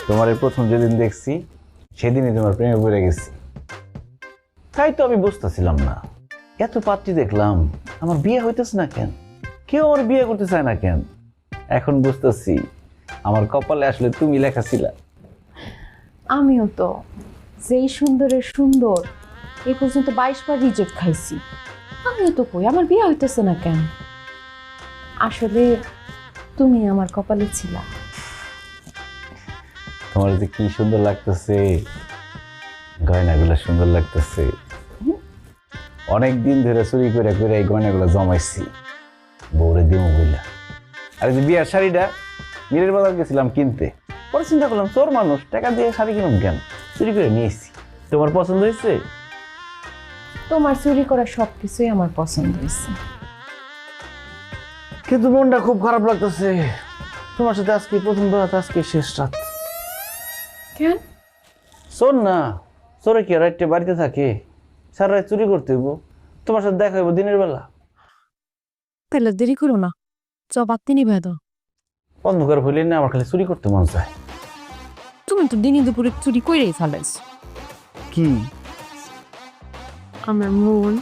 তোমার এই প্রথম যেদিন দেখছি সেদিনই তোমার প্রেমে পড়ে গেছি। তাই তো আমি বুঝতেছিলাম না, এত পাত্রী দেখলাম, আমার বিয়ে হইতেছে না কেন, কেউ আমার বিয়ে করতে চায় না কেন। এখন বুঝতেছি আমার কপালে আসলে তুমি লেখা ছিলা। আমিও তো যেই সুন্দরের সুন্দর এই পর্যন্ত 22 বার রিজেক্ট খাইছি। আমিও তো কই আমার বিয়ে হইতেছে না কেন। আসলে তুমি আমার কপালে ছিলা। তোমার যে কি সুন্দর লাগতেছে, গয়নাগুলো সুন্দর লাগতেছে। অনেক দিন ধরে চুরি করে করে এই গয়নাগুলো জমাইছি, বউরে দিব বইলা। আর এই যে বিয়ার শাড়িটা মিরের বাজার গেছিলাম কিনতে, পরে চিন্তা করলাম চোর মানুষ, টাকা দিয়ে শাড়ি কিনুম কেন, চুরি করে নিয়ে এসেছি। তোমার পছন্দ হয়েছে? তোমার চুরি করা সবকিছুই আমার পছন্দ হয়েছে। কিন্তু মনটা খুব খারাপ লাগতেছে, তোমার সাথে আজকে প্রথম রাত, আজকে শেষ রাত। কেন? চোর না, চোরে কি রাত্রে বাড়িতে থাকে? সারা রাত চুরি করতে হইব, তোমার সাথে দেখা হইব দিনের বেলা। তাহলে দেরি করো না, জবাব তিনি ভেদ। অন্ধকার হইলে না আমার খালি চুরি করতে মন চায়। তুমি তো দিনই দুপুরে চুরি করেই ফেলাইছ। কি? আমার মন।